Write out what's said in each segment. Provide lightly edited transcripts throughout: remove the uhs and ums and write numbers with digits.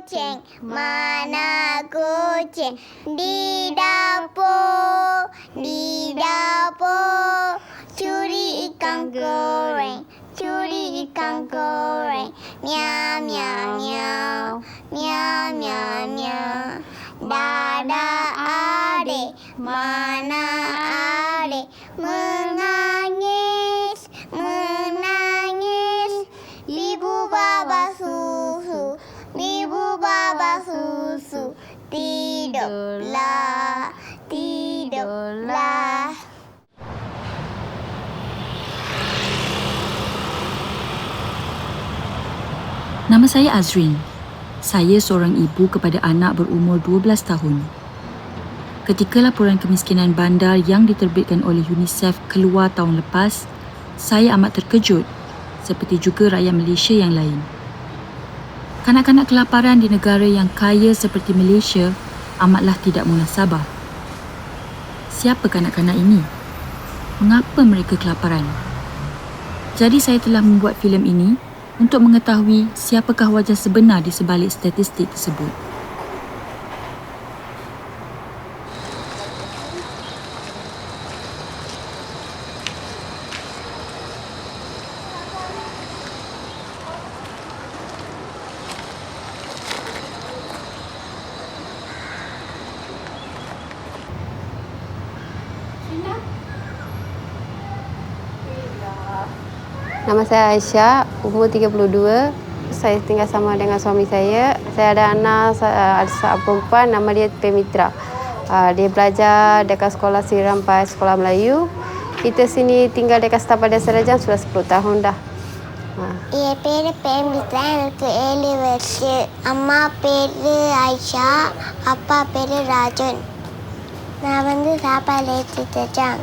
kucing? Mana kucing? Di dapur, di dapur. Curi ikan goreng, curi ikan goreng. Miau, miau, miau. Miau, miau, miau. Dadah adik, mana adik? Menangis, menangis. Ibu baba susu, ibu baba susu. Tidurlah, tidurlah. Nama saya Azrin. Saya seorang ibu kepada anak berumur 12 tahun. Ketika laporan kemiskinan bandar yang diterbitkan oleh UNICEF keluar tahun lepas, saya amat terkejut seperti juga rakyat Malaysia yang lain. Kanak-kanak kelaparan di negara yang kaya seperti Malaysia amatlah tidak munasabah. Siapa kanak-kanak ini? Mengapa mereka kelaparan? Jadi saya telah membuat filem ini untuk mengetahui siapakah wajah sebenar di sebalik statistik tersebut. Nama saya Aisyah, umur 32. Saya tinggal sama dengan suami saya. Saya ada anak, ada seorang perempuan, nama dia Pemitra. Dia belajar dekat sekolah Sri Rampai, sekolah Melayu. Kita sini tinggal dekat Setapak Dasar Rajang sudah 10 tahun dah. என் பேர் பேமித்ரா. எனக்கு 7 வயசு. அம்மா பேர் ஆயிஷா, அப்பா பேர் ராஜன். நான் சாப்பாடு ஏற்றிட்டு இருக்கேன்.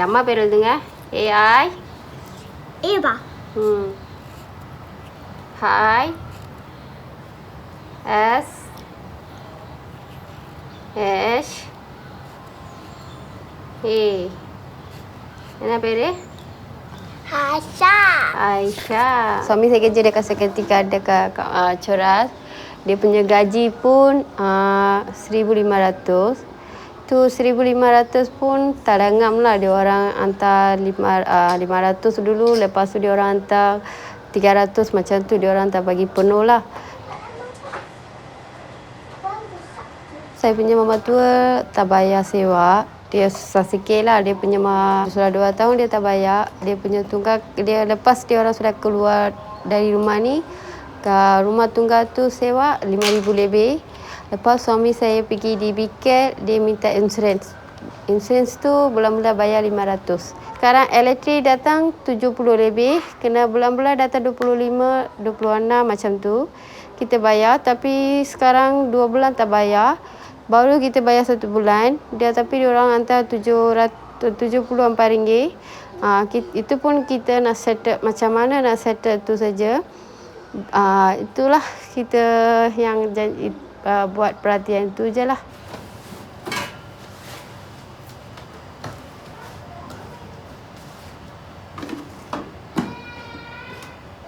அம்மா பேர் எழுதுங்க. AI Eva. Hi. S H A. என்ன பேரு? Aisyah. Suami saya kerja dekat seketika dekat Coras. Dia punya gaji pun 1,500. Tu 1,500 pun tak dangam lah. Dia orang hantar 500 dulu. Lepas tu dia orang hantar 300 macam tu. Dia orang tak bagi penuh lah. Saya punya mama tua tak bayar sewa. Dia susah sikit lah. Dia punya sudah 2 tahun dia tak bayar. Dia punya tunggal, dia lepas dia orang sudah keluar dari rumah ni, rumah tunggal tu sewa 5,000 lebih. Lepas suami saya pergi di Biket, dia minta insurans. Insurans tu bulan-bulan bayar 500. Sekarang elektrik datang 70 lebih. Kena bulan-bulan datang 25, 26 macam tu. Kita bayar, tapi sekarang 2 bulan tak bayar. Baru kita bayar 1 bulan. Tapi dia orang hantar RM74. Itu pun kita nak settle, macam mana nak settle tu saja. Itulah kita yang buat perhatian tu je lah.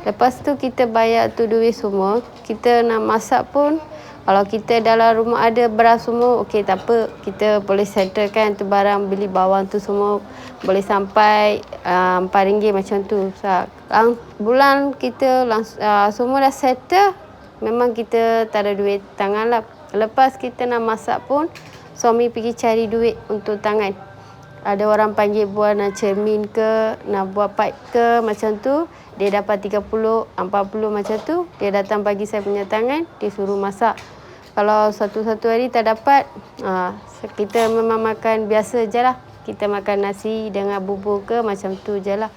Lepas tu kita bayar tu duit semua. Kita nak masak pun, kalau kita dalam rumah ada beras semua, okey tak apa. Kita boleh settlekan tu barang, beli bawang tu semua. Boleh sampai RM4 macam tu. Bulan kita semua dah settle. Memang kita tak ada duit tangan lah. Lepas kita nak masak pun, suami pergi cari duit untuk tangan. Ada orang panggil buat nak cermin ke, nak buat pipe ke, macam tu. Dia dapat 30, 40 macam tu. Dia datang bagi saya punya tangan, dia suruh masak. Kalau satu-satu hari tak dapat, kita memang makan biasa je lah. Kita makan nasi dengan bubur ke, macam tu je lah.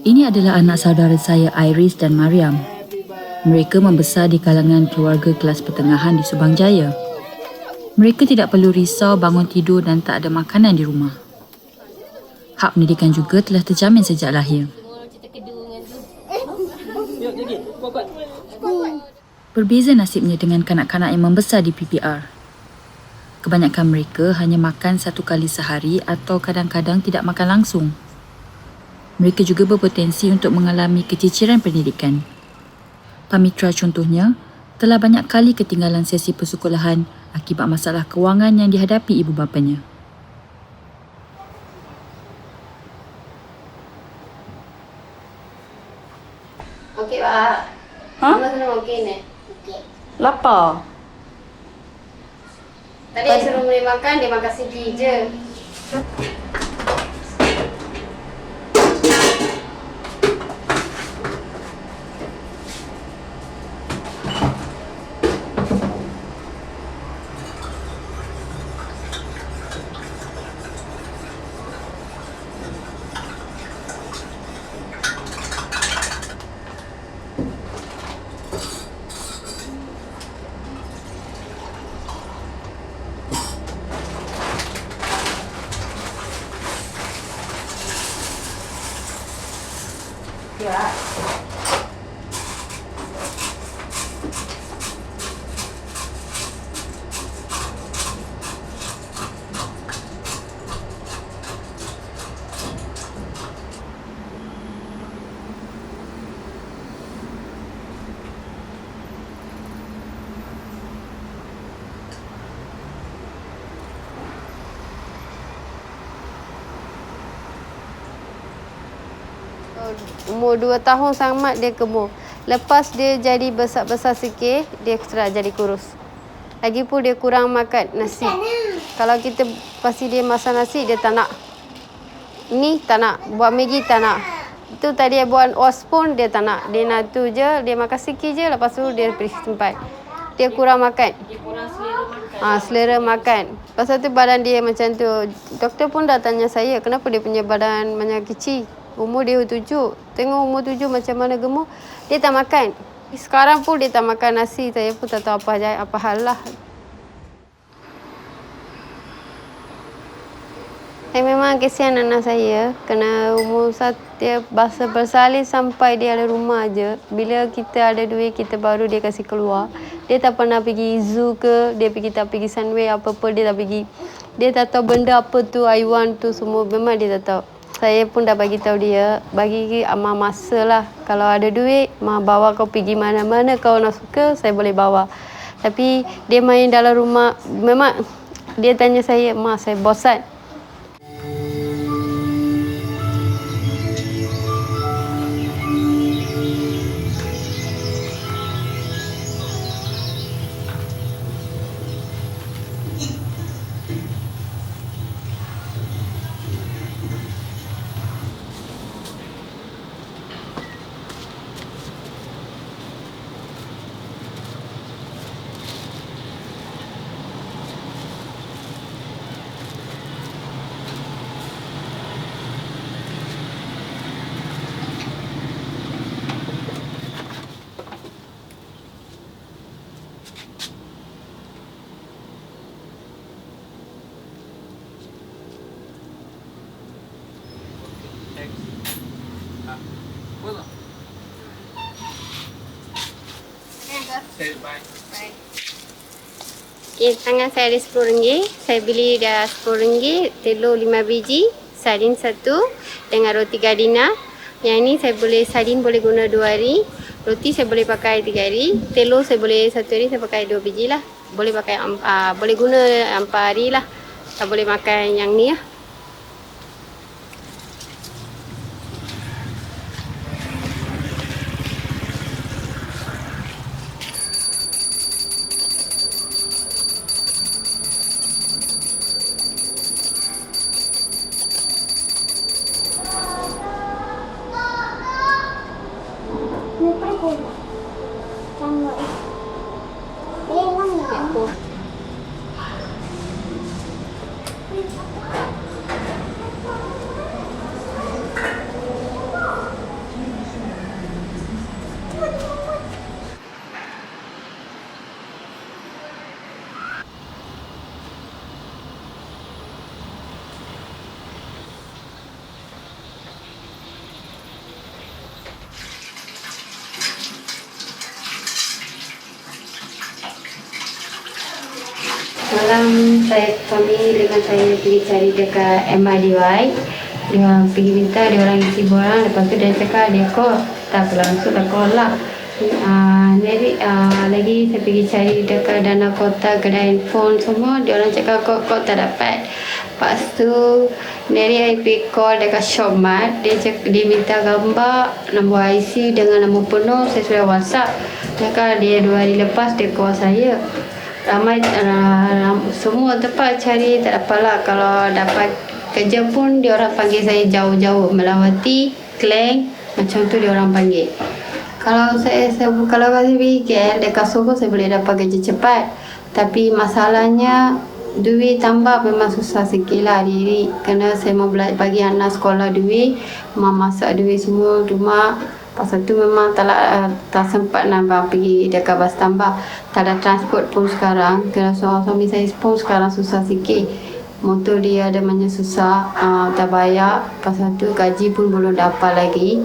Ini adalah anak saudara saya Iris dan Mariam. Mereka membesar di kalangan keluarga kelas pertengahan di Subang Jaya. Mereka tidak perlu risau bangun tidur dan tak ada makanan di rumah. Hak pendidikan juga telah terjamin sejak lahir. Berbeza nasibnya dengan kanak-kanak yang membesar di PPR. Kebanyakan mereka hanya makan 1 kali sehari atau kadang-kadang tidak makan langsung. Mereka juga berpotensi untuk mengalami keciciran pendidikan. Pamitra contohnya, telah banyak kali ketinggalan sesi persekolahan akibat masalah kewangan yang dihadapi ibu bapanya. Okey, Pak. Ha? Semua okey ni. Lapar. Tadi suruh beli makan, dia makan segi je. Umur 2 tahun sangat dia gemuk. Lepas dia jadi besar-besar sikit, dia start jadi kurus. Lagipun dia kurang makan nasi. Kalau kita pasti dia masak nasi, dia tak nak. Ni tak nak. Buat Maggi tak nak. Itu tadi dia buat os pun dia tak nak. Dia nak tu je, dia makan sikit je, lepas tu dia pergi tempat. Dia kurang makan. Dia kurang selera makan. Selera makan. Pasal tu badan dia macam tu. Doktor pun dah tanya saya, kenapa dia punya badan banyak kecil. Umur dia 7. Tengok umur 7 macam mana gemuk. Dia tak makan. Sekarang pun dia tak makan nasi. Saya pun tak tahu apa hal lah. Saya memang kesian anak saya. Kena umur dia bahasa bersalin sampai dia ada rumah je. Bila kita ada duit, kita baru dia kasih keluar. Dia tak pernah pergi zoo ke. Dia tak pergi Sunway apa-apa. Dia tak pergi. Dia tak tahu benda apa tu, haiwan tu semua. Memang dia tak tahu. Saya pun dah bagi tahu dia, bagi Amah masa lah. Kalau ada duit, Mak bawa kau pergi mana-mana kau nak suka, saya boleh bawa. Tapi dia main dalam rumah, memang dia tanya saya, Mak saya bosan. Okay, tangan saya ada RM10. Saya beli dah RM10, telur 5 biji, sardin 1 dengan roti gardenia. Yang ni saya boleh, sardin boleh guna 2 hari, roti saya boleh pakai 3 hari, telur saya boleh 1 hari saya pakai 2 biji lah. Boleh pakai boleh guna 4 hari lah. Tak boleh makan yang ni lah. semalam kami dengan saya pergi cari dekat MRDY. Dia pergi minta dia orang isi borang. Lepas tu dia cakap dia call. Tak langsung dah call lah. Lagi saya pergi cari dekat Dana Kota, kedai handphone semua. Dia orang cakap kok tak dapat. Lepas tu Neri pergi call dekat Shopmart. Dia minta gambar nombor IC dengan nombor penuh. Saya sudah WhatsApp. Cakap dia 2 hari lepas dia call saya. Ramai semua tempat cari tak dapat lah. Kalau dapat kerja pun dia orang panggil saya jauh-jauh, Melawati, Klang, macam tu dia orang panggil. Kalau saya fikir dekat Sogo saya boleh dapat kerja cepat. Tapi masalahnya duit tambah memang susah sikit lah diri. Kerana saya mau bagi anak sekolah duit, mau masak duit semua rumah. Pasal tu memang tak sempat nak pergi dekat bas tambah. Tak ada transport pun sekarang. Kerana suami saya pun sekarang susah sikit. Motor dia ada banyak susah, tak bayar. Pasal tu gaji pun belum dapat lagi.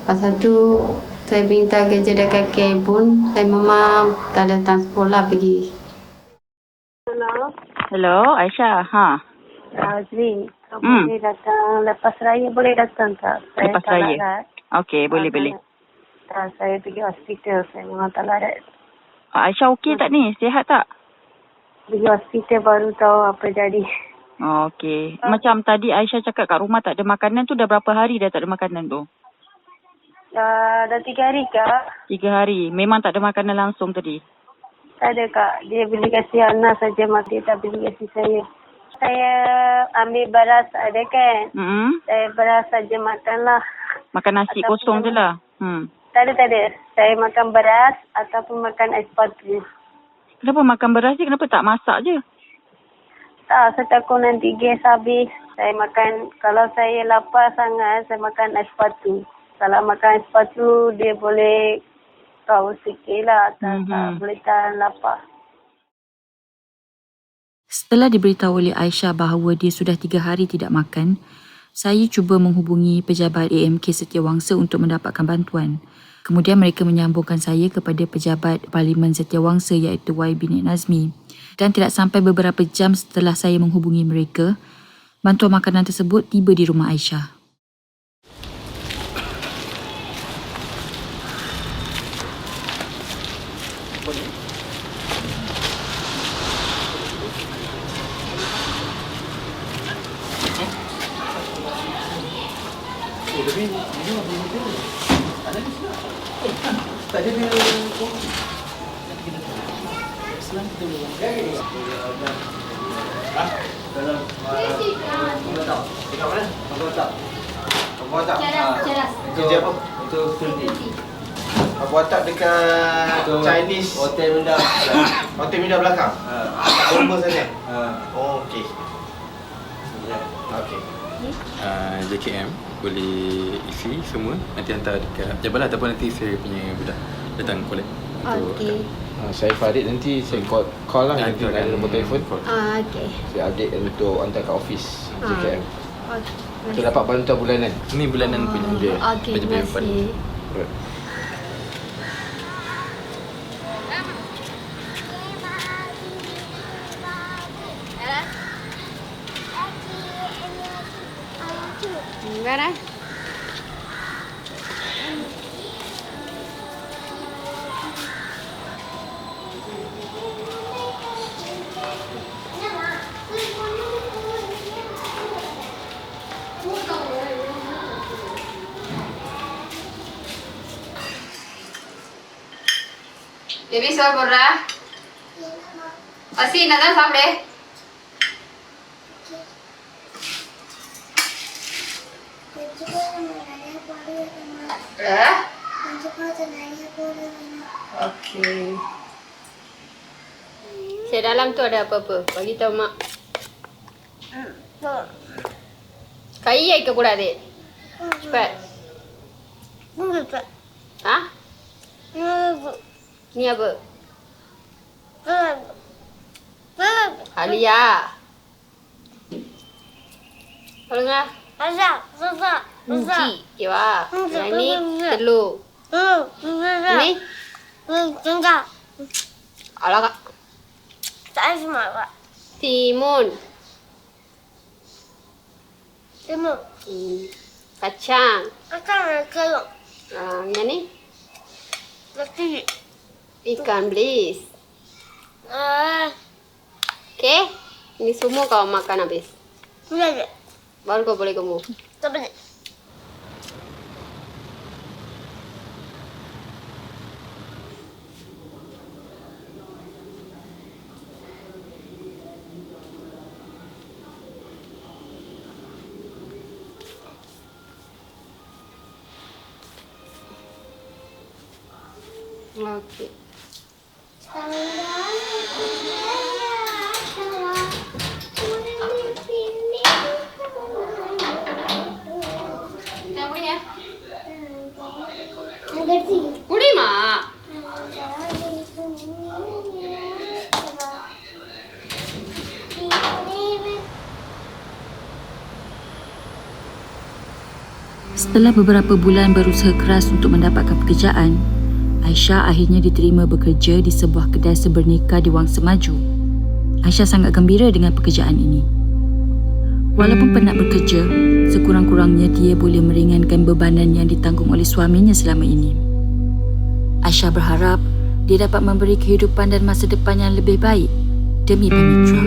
Pasal tu saya minta kerja dekat KL pun. Saya memang tak ada transport lah pergi. Hello, Aisyah. Azri, boleh datang lepas raya, boleh datang tak? Saya Lepas tak raya? larat. Okey, boleh. Saya pergi hospital, saya memang tak larat. Aisyah okey tak ni? Sihat tak? Pergi hospital baru tahu apa jadi. Okey. Macam tadi Aisyah cakap kat rumah tak ada makanan tu, dah berapa hari dah tak ada makanan tu? Dah 3 hari kak. 3 hari. Memang tak ada makanan langsung tadi? Tak ada kak. Dia beli kasih anak saja, dia tak beli kasih saya. Saya ambil beras ada kan. Saya beras saja makan lah. Makan nasi kosong je lah. Tak ada. Saya makan beras ataupun makan ais batu. Kenapa makan beras je? Kenapa tak masak je? Tak, saya takut nanti gas habis. Saya makan, kalau saya lapar sangat, saya makan ais batu. Kalau makan ais batu, dia boleh kau sikit lah. Tak boleh tahan lapar. Setelah diberitahu oleh Aisyah bahawa dia sudah 3 hari tidak makan, saya cuba menghubungi pejabat AMK Setiawangsa untuk mendapatkan bantuan. Kemudian mereka menyambungkan saya kepada pejabat Parlimen Setiawangsa iaitu YB Nik Nazmi. Dan tidak sampai beberapa jam setelah saya menghubungi mereka, bantuan makanan tersebut tiba di rumah Aisyah. Kerja apa? Untuk security. Buat tak dekat Chinese Hotel Minda belakang? Bomba sana? Oh, okey. Okey. JKM boleh isi semua, nanti hantar dekat Jabal ataupun nanti saya punya budak datang collect. Okey. Saya Farid, nanti saya call lah, nanti ada nombor telefon. Okey. Saya update untuk hantar kat office JKM. Okey. Untuk dapat bantuan bulanan. Ni bulanan punya dia. Okey, terima kasih. Enggak. Baby sir बोल रहा है अस्सी नजर सामने Okey. Saya dalam tu ada apa-apa. Bagi tahu mak. Kai ke கூடாது. Cepat. Ha? Ni apa? Alia. Kalau enggak? Kunci. Kiwa. Yang ni telur. Ini? Alah kak. Timun. Timun. Kacang. Akan keruk. Yang ni? Nasi. Ikan bilis. Okey. Ini semua kau makan habis. Boleh. Baru kau boleh gemuk. Tak boleh. Okey. Dah boleh ya? Boleh, Mak. Setelah beberapa bulan berusaha keras untuk mendapatkan pekerjaan, Aisyah akhirnya diterima bekerja di sebuah kedai sebernika di Wangsa Maju. Aisyah sangat gembira dengan pekerjaan ini. Walaupun penat bekerja, sekurang-kurangnya dia boleh meringankan bebanan yang ditanggung oleh suaminya selama ini. Aisyah berharap dia dapat memberi kehidupan dan masa depan yang lebih baik demi Pamitra.